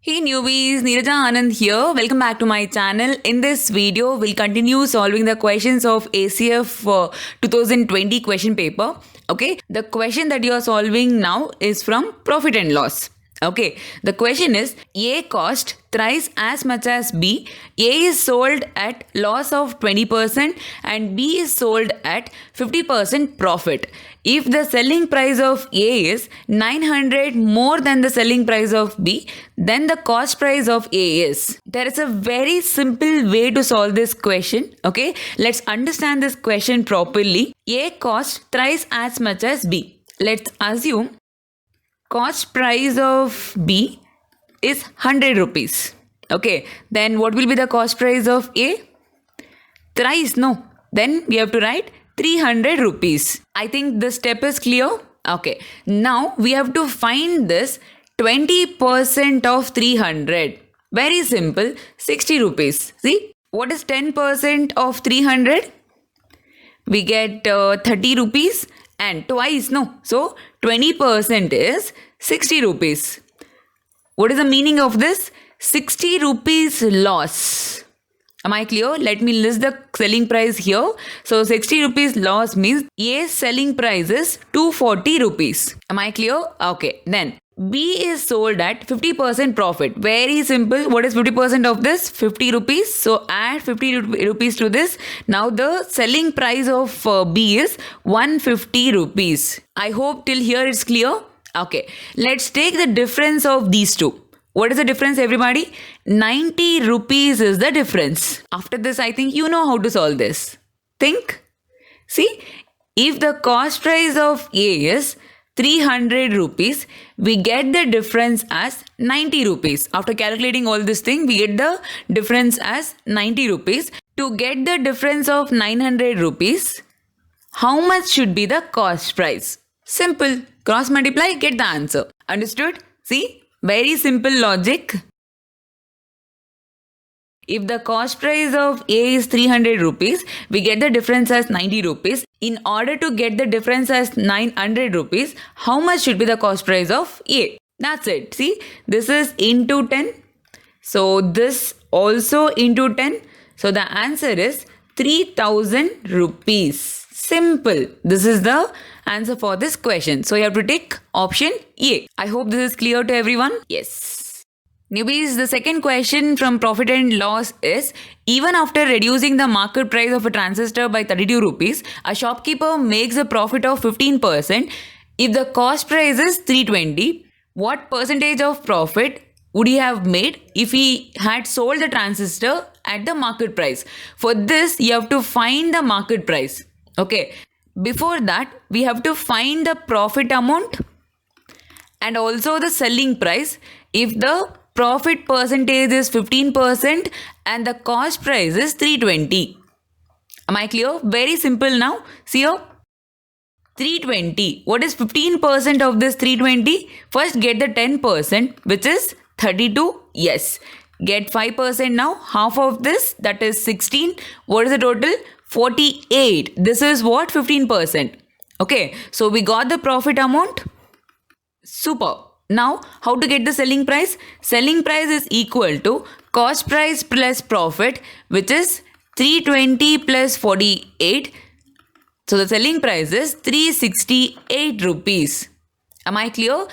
Hey newbies, Neeraja Anand here. Welcome back to my channel. In this video, we'll continue solving the questions of ACF 2020 question paper. Okay, the question that you are solving now is from profit and loss. Okay, the question is A cost thrice as much as B. A is sold at loss of 20% and B is sold at 50% profit. If the selling price of A is 900 more than the selling price of B, then the cost price of A is. There is a very simple way to solve this question. Okay, let's understand this question properly. A cost thrice as much as B. Let's assume cost price of B is 100 rupees. Okay, then what will be the cost price of A? Thrice, no. Then we have to write 300 rupees. I think this step is clear. Okay, now we have to find this 20% of 300. Very simple, 60 rupees. See, what is 10% of 300? We get 30 rupees and twice, no. So 20% is 60 rupees. What is the meaning of this? 60 rupees loss. Am I clear? Let me list the selling price here. So 60 rupees loss means A's selling price is 240 rupees. Am I clear? Okay. Then B is sold at 50% profit. Very simple. What is 50% of this? 50 rupees. So add 50 rupees to this. Now the selling price of B is 150 rupees. I hope till here it's clear. Okay. Let's take the difference of these two. What is the difference, everybody? 90 rupees is the difference. After this, I think you know how to solve this. Think. See, if the cost price of A is 300 rupees, we get the difference as 90 rupees. After calculating all this thing, we get the difference as 90 rupees. To get the difference of 900 rupees, how much should be the cost price? Simple. Cross multiply, get the answer. Understood? See? Very simple logic. If the cost price of A is 300 rupees, we get the difference as 90 rupees. In order to get the difference as 900 rupees, how much should be the cost price of A? That's it. See, this is into 10. So this also into 10. So the answer is 3000 rupees. Simple. This is the answer for this question. So you have to take option A. I hope this is clear to everyone. Yes. Newbies, the second question from profit and loss is, even after reducing the market price of a transistor by 32 rupees, a shopkeeper makes a profit of 15%. If the cost price is 320, what percentage of profit would he have made if he had sold the transistor at the market price? For this, you have to find the market price. Okay, before that, we have to find the profit amount and also the selling price. If the profit percentage is 15% and the cost price is 320. Am I clear? Very simple now. See here. 320. What is 15% of this 320? First get the 10%, which is 32. Yes. Get 5% now. Half of this, that is 16. What is the total? 48. This is what? 15%. Okay. So we got the profit amount. Super. Now, how to get the selling price? Selling price is equal to cost price plus profit, which is 320 plus 48. So the selling price is 368 rupees. Am I clear?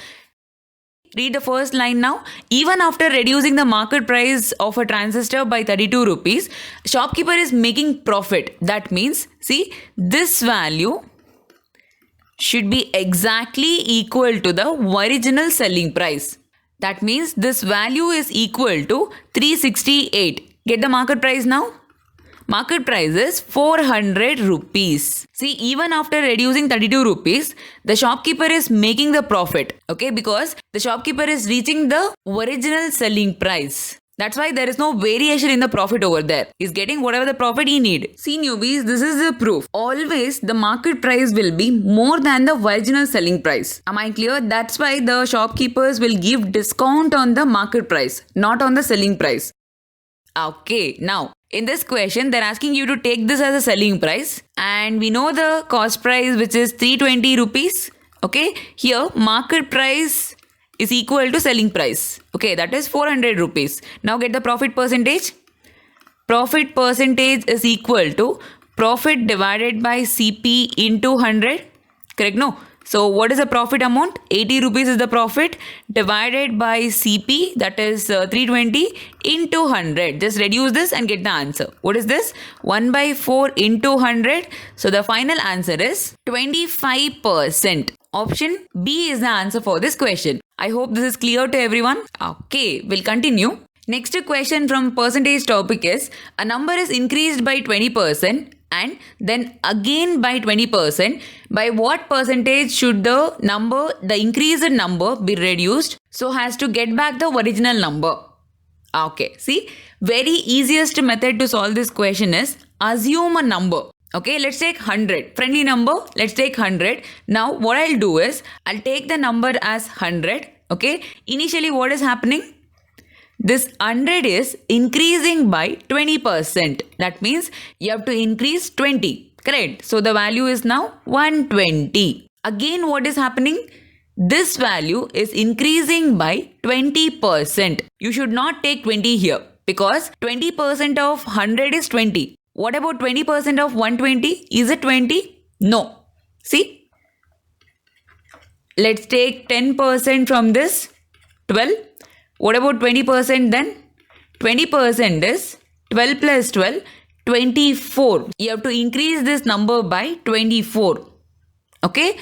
Read the first line now. Even after reducing the market price of a transistor by 32 rupees, shopkeeper is making profit. That means, see, this value should be exactly equal to the original selling price. That means this value is equal to 368. Get the market price now. Market price is 400 rupees. See, even after reducing 32 rupees, the shopkeeper is making the profit. Okay, because the shopkeeper is reaching the original selling price. That's why there is no variation in the profit over there. He's getting whatever the profit he need. See newbies, this is the proof. Always the market price will be more than the original selling price. Am I clear? That's why the shopkeepers will give discount on the market price, not on the selling price. Okay, now in this question, they're asking you to take this as a selling price. And we know the cost price, which is 320 rupees. Okay, here market price is equal to selling price. Okay, that is 400 rupees. Now get the profit percentage. Profit percentage is equal to profit divided by CP into 100. Correct? No. So what is the profit amount? 80 rupees is the profit divided by CP, that is 320 into 100. Just reduce this and get the answer. What is this? 1 by 4 into 100. So the final answer is 25%. Option B is the answer for this question. I hope this is clear to everyone. Okay, we'll continue. Next question from percentage topic is, a number is increased by 20% and then again by 20%. By what percentage should the increased number be reduced so as to get back the original number? Okay, see, very easiest method to solve this question is assume a number. Okay, let's take 100. Friendly number, let's take 100. Now what I'll do is, I'll take the number as 100. Okay, initially what is happening? This 100 is increasing by 20%. That means you have to increase 20. Correct? So the value is now 120. Again, what is happening? This value is increasing by 20%. You should not take 20 here because 20% of 100 is 20. What about 20% of 120? Is it 20? No. See? Let's take 10% from this, 12. What about 20% then? 20% is 12 plus 12, 24. You have to increase this number by 24. Okay?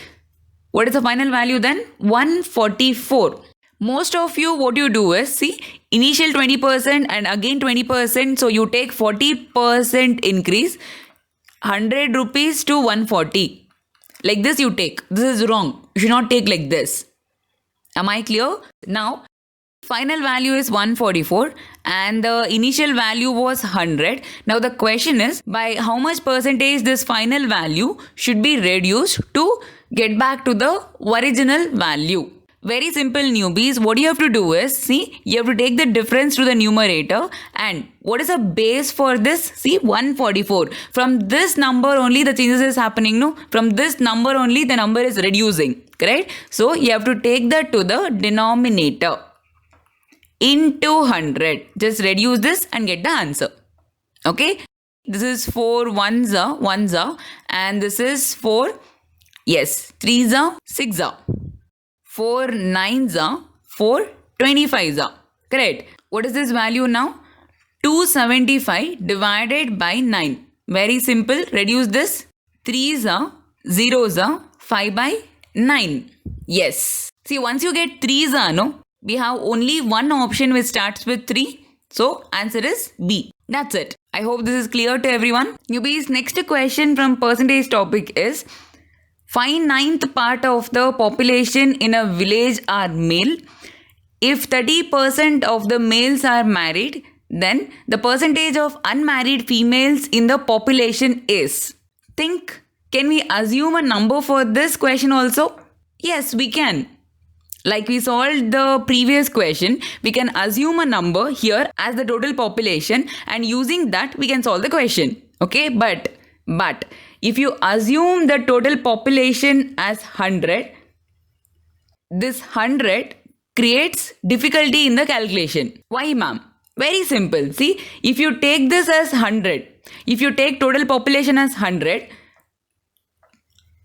What is the final value then? 144. Most of you, what you do is, see, initial 20% and again 20%. So you take 40% increase, 100 rupees to 140. Like this you take. This is wrong. You should not take like this. Am I clear? Now, final value is 144 and the initial value was 100. Now the question is, by how much percentage this final value should be reduced to get back to the original value? Very simple, newbies. What you have to do is, see, you have to take the difference to the numerator, and what is the base for this? See, 144. From this number only the changes is happening, no? From this number only the number is reducing, correct? So you have to take that to the denominator into 100. Just reduce this and get the answer. Okay? This is 4 ones are, and this is 4, yes, 3s are, 6 are. 4 9s are, 4 25s are. Correct. What is this value now? 275 divided by 9. Very simple. Reduce this. 3s are, 0s are, 5 by 9. Yes. See, once you get 3s are, no? We have only one option which starts with 3. So, answer is B. That's it. I hope this is clear to everyone. Newbies, next question from percentage topic is, find 9th part of the population in a village are male. If 30% of the males are married, then the percentage of unmarried females in the population is. Think, can we assume a number for this question also? Yes, we can. Like we solved the previous question, we can assume a number here as the total population, and using that we can solve the question. Okay, but if you assume the total population as 100, this 100 creates difficulty in the calculation. Why, ma'am? Very simple. See, if you take this as 100, if you take total population as 100,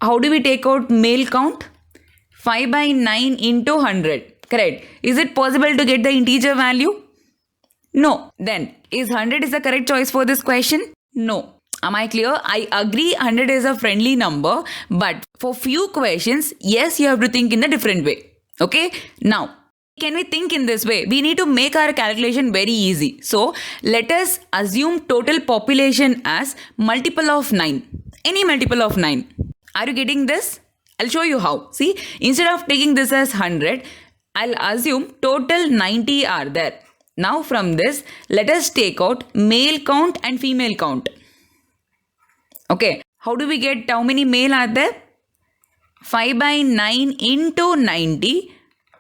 how do we take out male count? 5 by 9 into 100. Correct. Is it possible to get the integer value? No. Then, is 100 is the correct choice for this question? No. Am I clear? I agree 100 is a friendly number, but for few questions, yes, you have to think in a different way. Okay? Now, can we think in this way? We need to make our calculation very easy. So, let us assume total population as multiple of 9. Any multiple of 9. Are you getting this? I'll show you how. See, instead of taking this as 100, I'll assume total 90 are there. Now from this, let us take out male count and female count. Okay, how do we get how many male are there? 5 by 9 into 90,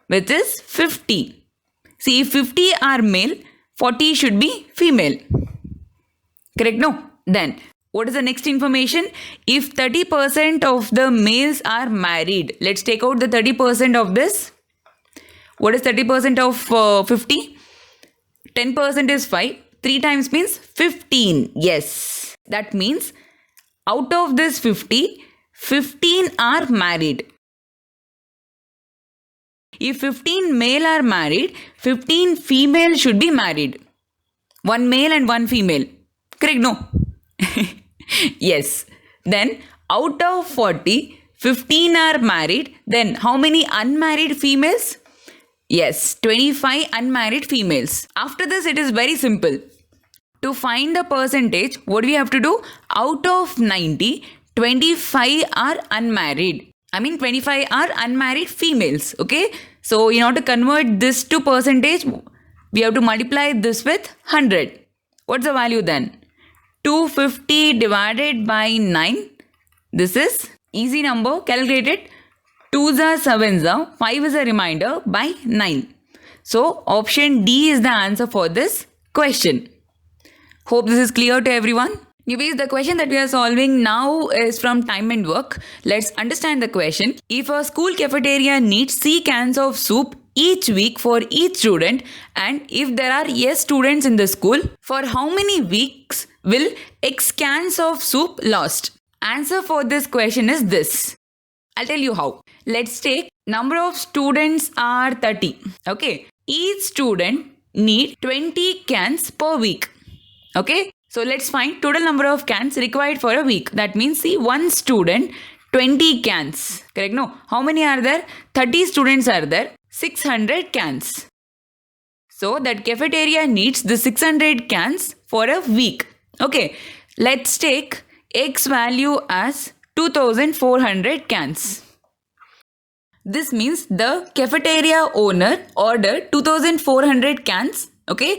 which is 50. See, if 50 are male, 40 should be female. Correct? No? Then, what is the next information? If 30% of the males are married, let's take out the 30% of this. What is 30% of 50? 10% is 5. 3 times means 15. Yes. That means out of this 50, 15 are married. If 15 male are married, 15 female should be married. One male and one female. Correct? No? Yes. Then out of 40, 15 are married. Then how many unmarried females? Yes, 25 unmarried females. After this, it is very simple. To find the percentage, what do we have to do? Out of 90, 25 are unmarried. 25 are unmarried females. Okay. So, in order to convert this to percentage, we have to multiply this with 100. What's the value then? 250 divided by 9. This is easy number. Calculate it. 2s are 7s are. 5 is a remainder by 9. So, option D is the answer for this question. Hope this is clear to everyone. Newbies, the question that we are solving now is from Time and Work. Let's understand the question. If a school cafeteria needs C cans of soup each week for each student, and if there are S students in the school, for how many weeks will X cans of soup last? Answer for this question is this. I'll tell you how. Let's take number of students are 30. Okay. Each student need 20 cans per week. Okay. So let's find total number of cans required for a week. That means see one student 20 cans. Correct? No. How many are there? 30 students are there. 600 cans. So that cafeteria needs the 600 cans for a week. Okay. Let's take X value as 2400 cans. This means the cafeteria owner ordered 2400 cans. Okay.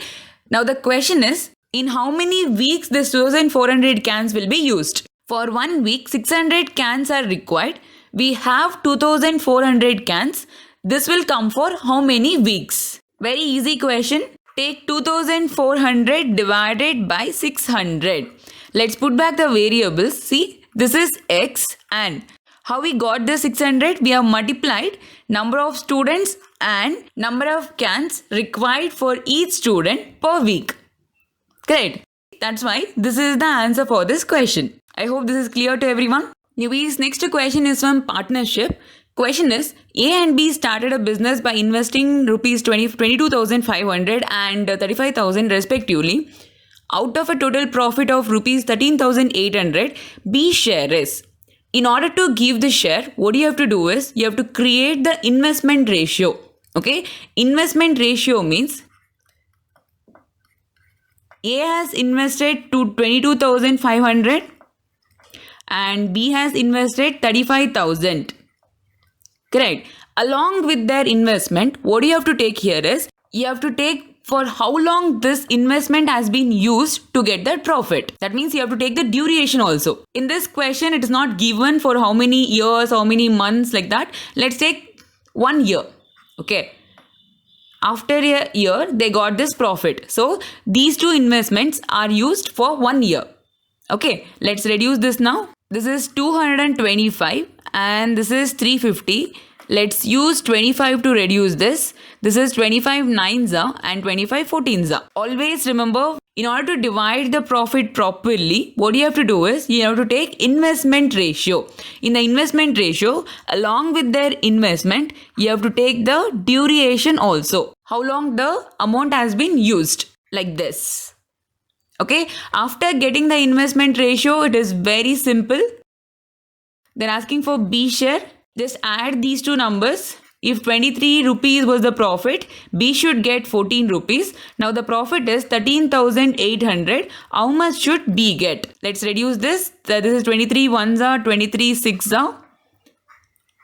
Now the question is, in how many weeks this 2400 cans will be used? For 1 week, 600 cans are required. We have 2400 cans. This will come for how many weeks? Very easy question. Take 2400 divided by 600. Let's put back the variables. See, this is X, and how we got the 600? We have multiplied number of students and number of cans required for each student per week. Great. That's why this is the answer for this question. I hope this is clear to everyone. Newbies, next question is from partnership. Question is, A and B started a business by investing rupees 22,500 and 35,000 respectively. Out of a total profit of rupees 13,800, B share is. In order to give the share, what you have to do is, you have to create the investment ratio. Okay. Investment ratio means A has invested to 22,500 and B has invested 35,000. Correct. Along with their investment, what you have to take here is, you have to take for how long this investment has been used to get that profit. That means you have to take the duration also. In this question, it is not given for how many years, how many months, like that. Let's take 1 year. Okay. After a year, they got this profit. So, these two investments are used for 1 year. Okay, let's reduce this now. This is 225 and this is 350. Let's use 25 to reduce this. This is 25 9s and 25 14s. Always remember, in order to divide the profit properly, what you have to do is, you have to take investment ratio. In the investment ratio, along with their investment, you have to take the duration also. How long the amount has been used. Like this. Okay. After getting the investment ratio, it is very simple. Then asking for B share. Just add these two numbers. If 23 rupees was the profit, B should get 14 rupees. Now the profit is 13,800. How much should B get? Let's reduce this. This is 23 1s, 23 6s.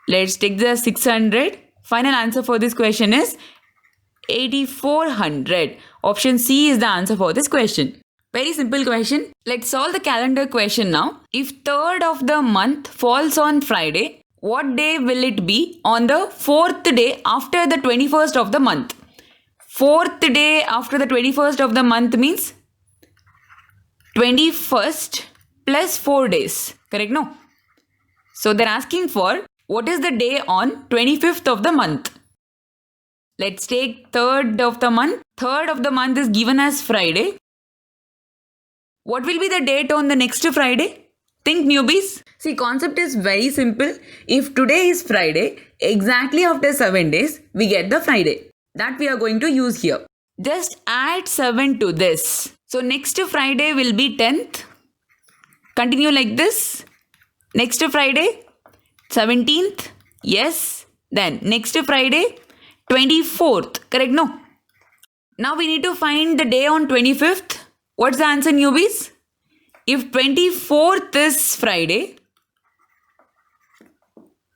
Let's take the 600. Final answer for this question is 8,400. Option C is the answer for this question. Very simple question. Let's solve the calendar question now. If 3rd of the month falls on Friday, what day will it be on the 4th day after the 21st of the month? 4th day after the 21st of the month means 21st plus 4 days. Correct? No? So they're asking for what is the day on 25th of the month. Let's take 3rd of the month. 3rd of the month is given as Friday. What will be the date on the next Friday? Think, newbies. See, concept is very simple. If today is Friday, exactly after 7 days, we get the Friday. That we are going to use here. Just add 7 to this. So next Friday will be 10th. Continue like this. Next Friday, 17th. Yes. Then next Friday, 24th. Correct? No. Now we need to find the day on 25th. What's the answer, newbies? If 24th is Friday,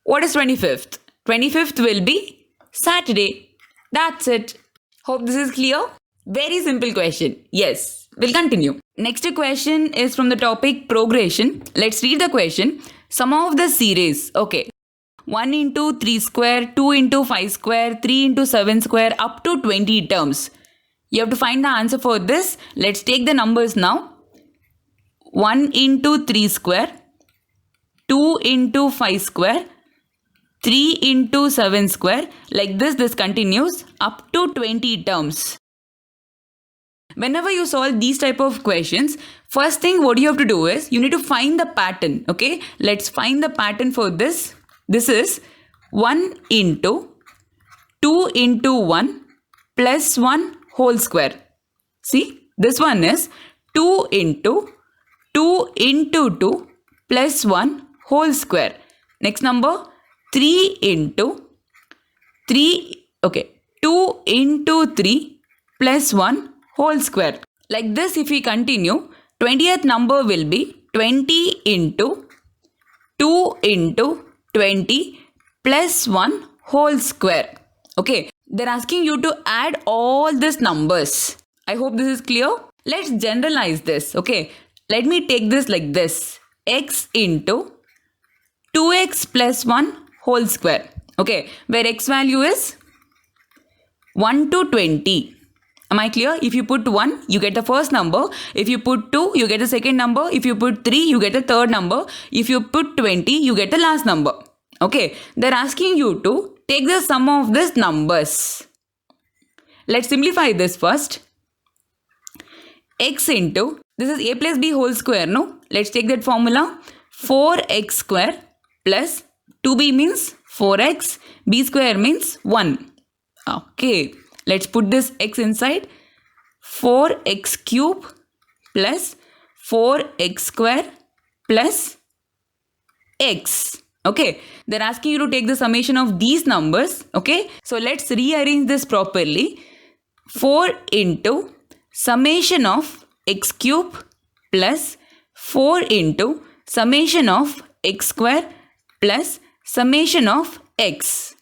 what is 25th? 25th will be Saturday. That's it. Hope this is clear. Very simple question. Yes, we'll continue. Next question is from the topic progression. Let's read the question. Sum of the series. Okay. 1 into 3 square, 2 into 5 square, 3 into 7 square, up to 20 terms. You have to find the answer for this. Let's take the numbers now. 1 into 3 square, 2 into 5 square, 3 into 7 square. Like this continues up to 20 terms. Whenever you solve these type of questions, first thing what you have to do is you need to find the pattern. Okay, let's find the pattern for this. This is 1 into 2 into 1 plus 1 whole square. See, this one is 2 into 2 into 2 plus 1 whole square. Next number 3 into 3, okay, 2 into 3 plus 1 whole square. Like this, if we continue, 20th number will be 20 into 2 into 20 plus 1 whole square. Okay, they're asking you to add all these numbers. I hope this is clear. Let's generalize this. Okay, let me take this like this. X into 2x plus 1 whole square. Okay, where x value is 1 to 20. Am I clear? If you put 1, you get the first number. If you put 2, you get the second number. If you put 3, you get the third number. If you put 20, you get the last number. Okay, they're asking you to take the sum of these numbers. Let's simplify this first. X into, this is a plus b whole square, no? Let's take that formula. 4x square plus 2b means 4x, b square means 1. Okay, let's put this x inside. 4x cube plus 4x square plus x. Okay, they're asking you to take the summation of these numbers. Okay, so let's rearrange this properly. 4 into summation of x cube plus 4 into summation of x square plus summation of x.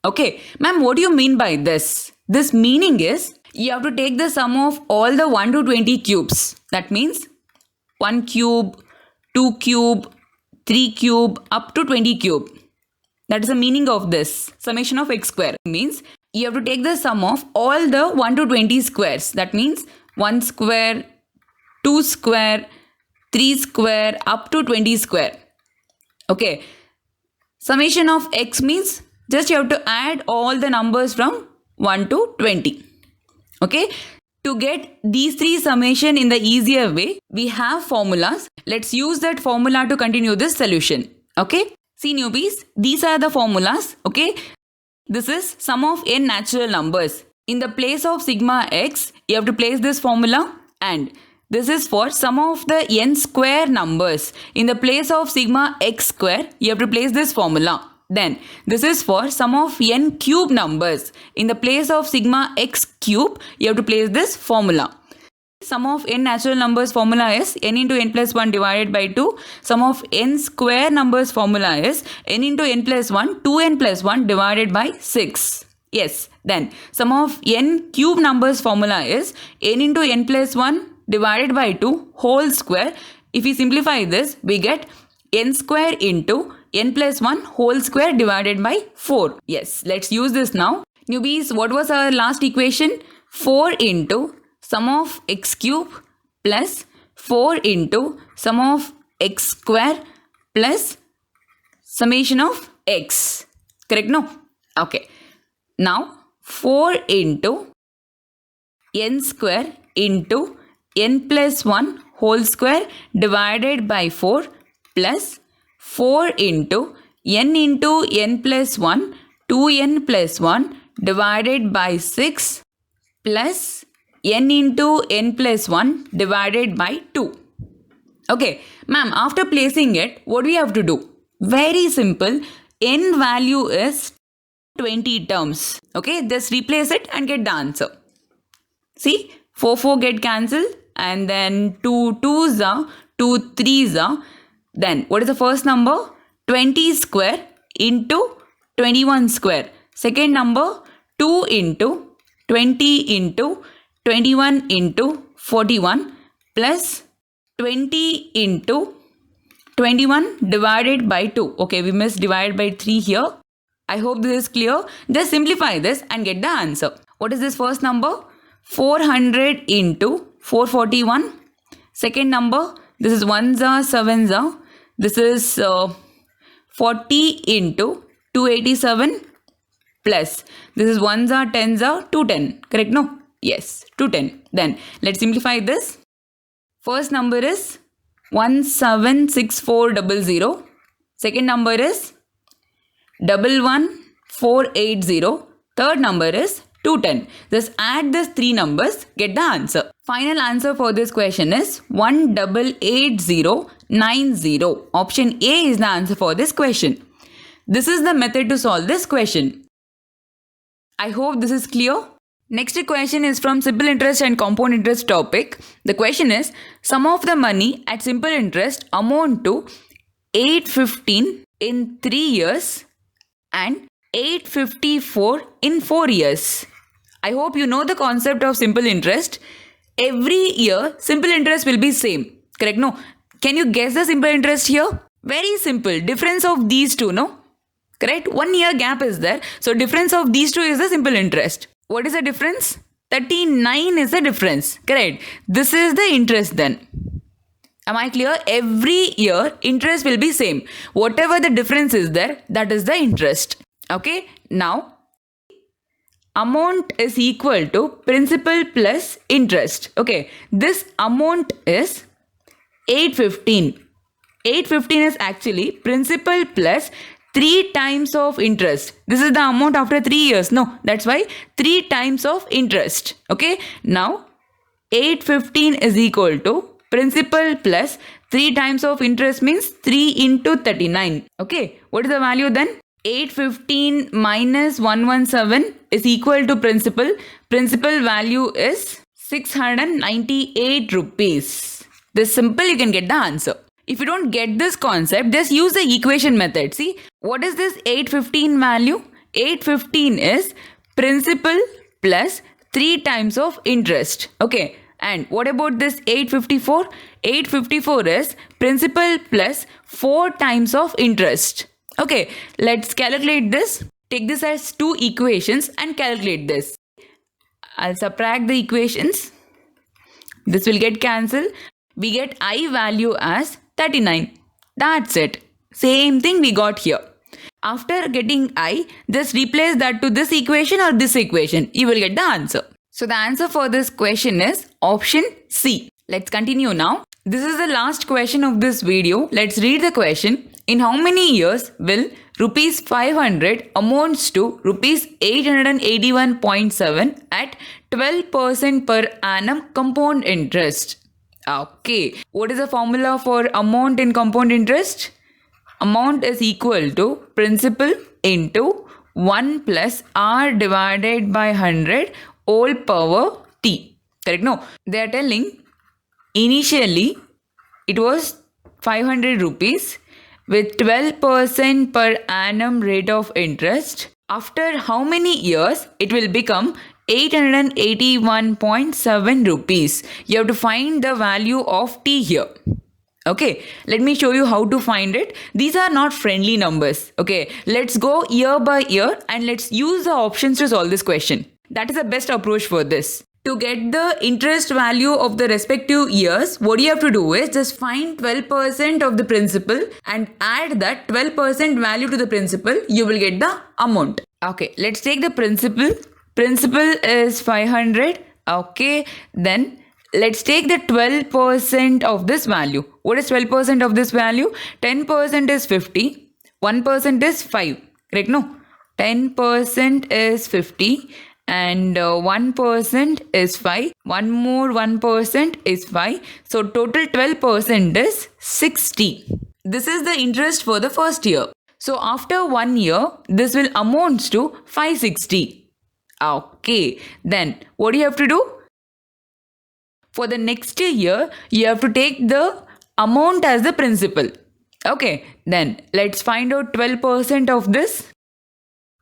Okay, ma'am, what do you mean by this? This meaning is you have to take the sum of all the 1 to 20 cubes. That means 1 cube, 2 cube, 3 cube, up to 20 cube. That is the meaning of this. Summation of x square means you have to take the sum of all the 1 to 20 squares. That means 1 square, 2 square, 3 square, up to 20 square. Okay. Summation of x means just you have to add all the numbers from 1 to 20. Okay. To get these three summation in the easier way, we have formulas. Let's use that formula to continue this solution. Okay. See, newbies, these are the formulas. Okay. This is sum of n natural numbers. In the place of sigma x, you have to place this formula, and this is for sum of the n square numbers. In the place of sigma x square, you have to place this formula. Then this is for sum of n cube numbers. In the place of sigma x cube, you have to place this formula. Sum of n natural numbers formula is n into n plus 1 divided by 2. Sum of n square numbers formula is n into n plus 1, 2n plus 1 divided by 6. Yes. Then sum of n cube numbers formula is n into n plus 1 divided by 2 whole square. If we simplify this, we get n square into n plus 1 whole square divided by 4. Yes, let's use this now. Newbies, what was our last equation? 4 into sum of x cube plus 4 into sum of x square plus summation of x. Correct? No? Okay. Now, 4 into n square into n plus 1 whole square divided by 4 plus 4 into n plus 1 2n plus 1 divided by 6 plus n into n plus 1 divided by 2. Okay, ma'am, after placing it, what do we have to do? Very simple. N value is 20 terms. Okay, just replace it and get the answer. See, 4 get cancelled and then 2 2s are, 2 3s are. Then what is the first number? 20 square into 21 square. Second number 2 into 20 into 21 into 41 plus 20 into 21 divided by 2. Okay, we must divide by 3 here. I hope this is clear. Just simplify this and get the answer. What is this first number? 400 into 441. Second number, this is 1s are, 7s are. This is 40 into 287 plus. This is 1s are, 10s are, 210. Correct? No? Yes, 210. Then let's simplify this. First number is 176400. Second number is 11480. Third number is 210. Just add these three numbers, get the answer. Final answer for this question is 1888090. Option A is the answer for this question. This is the method to solve this question. I hope this is clear. Next question is from simple interest and compound interest topic. The question is, sum of the money at simple interest amount to 815 in 3 years and 854 in 4 years. I hope you know the concept of simple interest. Every year, simple interest will be same. Correct? No? Can you guess the simple interest here? Very simple. Difference of these two, no? Correct? 1 year gap is there. So, difference of these two is the simple interest. What is the difference? 39 is the difference. Correct? This is the interest then. Am I clear? Every year, interest will be same. Whatever the difference is there, that is the interest. Okay? Now, amount is equal to principal plus interest. Okay? This amount is 815. 815 is actually principal plus 3 times of interest. This is the amount after 3 years. No, that's why 3 times of interest. Okay? Now, 815 is equal to principal plus 3 times of interest means 3 into 39. Okay? What is the value then? 815 minus 117 is equal to principal. Principal value is 698 rupees. This simple, you can get the answer. If you don't get this concept, just use the equation method. See, what is this 815 value? 815 is principal plus 3 times of interest. Okay. And what about this 854? 854 is principal plus 4 times of interest. Okay. Let's calculate this. Take this as 2 equations and calculate this. I'll subtract the equations. This will get cancelled. We get I value as 39. That's it. Same thing we got here. After getting I, just replace that to this equation or this equation. You will get the answer. So the answer for this question is option C. Let's continue now. This is the last question of this video. Let's read the question. In how many years will rupees 500 amounts to rupees 881.7 at 12% per annum compound interest? Okay. What is the formula for amount in compound interest? Amount is equal to principal into 1 plus R divided by 100 whole power T. Correct? No. They are telling initially it was 500 rupees with 12% per annum rate of interest. After how many years it will become 881.7 rupees. You have to find the value of T here. Okay, let me show you how to find it. These are not friendly numbers. Okay, let's go year by year and let's use the options to solve this question. That is the best approach for this. To get the interest value of the respective years, what you have to do is just find 12% of the principal and add that 12% value to the principal. You will get the amount. Okay, let's take the principal. Principal is 500. Okay, then let's take the 12% of this value. What is 12% of this value? 10% is 50, 1% is 5. Correct? No, 10% is 50 and 1% is 5. One more 1% is 5. So total 12% is 60. This is the interest for the first year. So after 1 year, this will amounts to 560. Okay, then what do you have to do? For the next year, you have to take the amount as the principal. Okay, then let's find out 12% of this.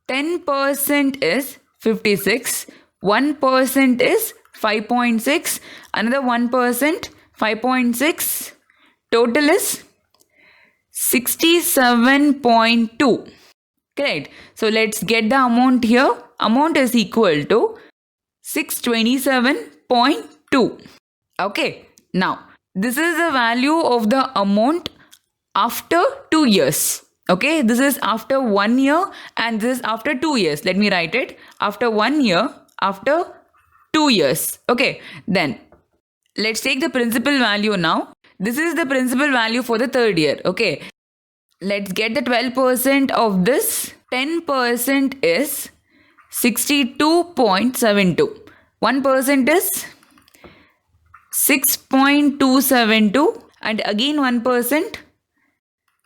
10% is 56, 1% is 5.6, another 1%, 5.6, total is 67.2. Correct. So let's get the amount here. Amount is equal to 627.2. Okay. Now, this is the value of the amount after 2 years. Okay. This is after 1 year and this is after 2 years. Let me write it. After 1 year, after 2 years. Okay. Then, let's take the principal value now. This is the principal value for the third year. Okay. Let's get the 12% of this. 10% is 62.72. 1% is 6.272 and again 1%,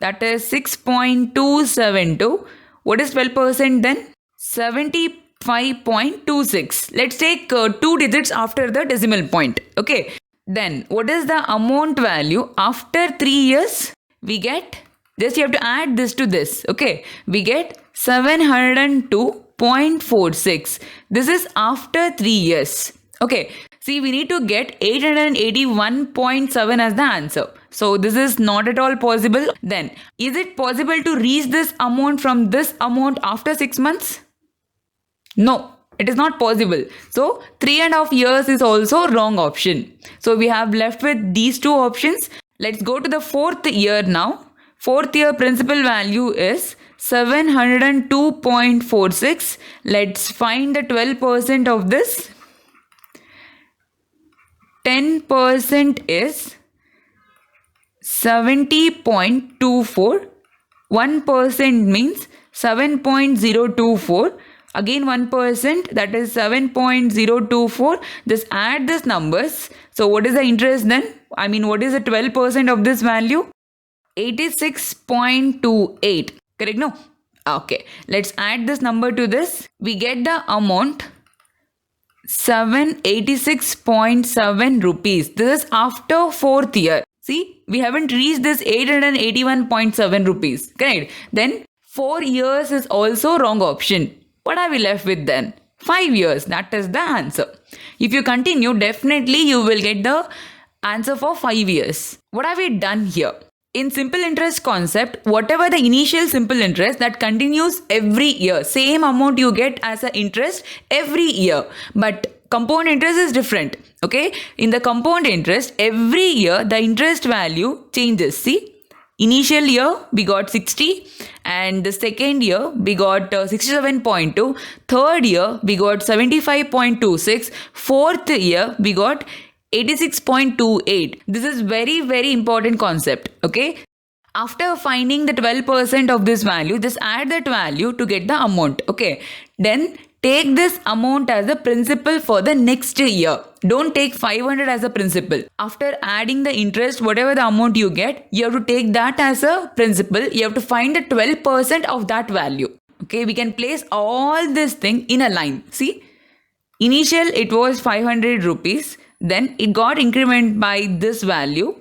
that is 6.272. What is 12% then? 75.26. Let's take 2 digits after the decimal point. Okay. Then what is the amount value after 3 years? We get, just you have to add this to this. Okay. We get 702.46. This is after 3 years. Okay. See, we need to get 881.7 as the answer. So this is not at all possible. Then, is it possible to reach this amount from this amount after 6 months? No, it is not possible. So 3.5 years is also wrong option. So we have left with these two options. Let's go to the fourth year now. Fourth year principal value is 702.46. Let's find the 12% of this. 10% is 70.24. 1% means 7.024. Again 1%, that is 7.024. Just add these numbers. So what is the interest then? I mean, what is the 12% of this value? 86.28. Correct? No? Okay. Let's add this number to this. We get the amount 786.7 rupees. This is after 4th year. See, we haven't reached this 881.7 rupees. Correct? Then 4 years is also wrong option. What are we left with then? 5 years. That is the answer. If you continue, definitely you will get the answer for 5 years. What have we done here? In simple interest concept, whatever the initial simple interest that continues every year, same amount you get as an interest every year. But compound interest is different. Okay? In the compound interest, every year the interest value changes. See? Initial year we got 60 and the second year we got 67.2. Third year we got 75.26. Fourth year we got 86.28. This is very, very important concept. Okay. After finding the 12% of this value, just add that value to get the amount. Okay. Then take this amount as a principal for the next year. Don't take 500 as a principal. After adding the interest, whatever the amount you get, you have to take that as a principal. You have to find the 12% of that value. Okay. We can place all this thing in a line. See, initial it was 500 rupees. Then it got increment by this value.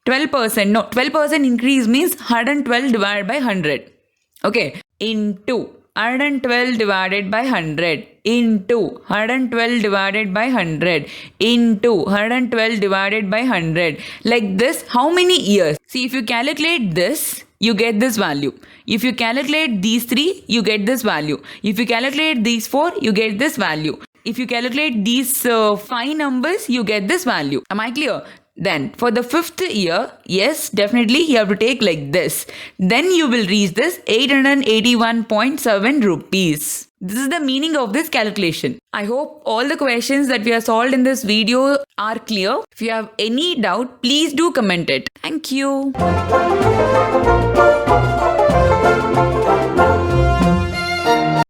12%. No, 12% increase means 112 divided by 100. Okay. Into 112 divided by 100. Into 112 divided by 100. Into 112 divided by 100. Like this, how many years? See, if you calculate this, you get this value. If you calculate these 3, you get this value. If you calculate these 4, you get this value. If you calculate these 5 numbers, you get this value. Am I clear? Then for the 5th year, yes, definitely you have to take like this. Then you will reach this 881.7 rupees. This is the meaning of this calculation. I hope all the questions that we have solved in this video are clear. If you have any doubt, please do comment it. Thank you.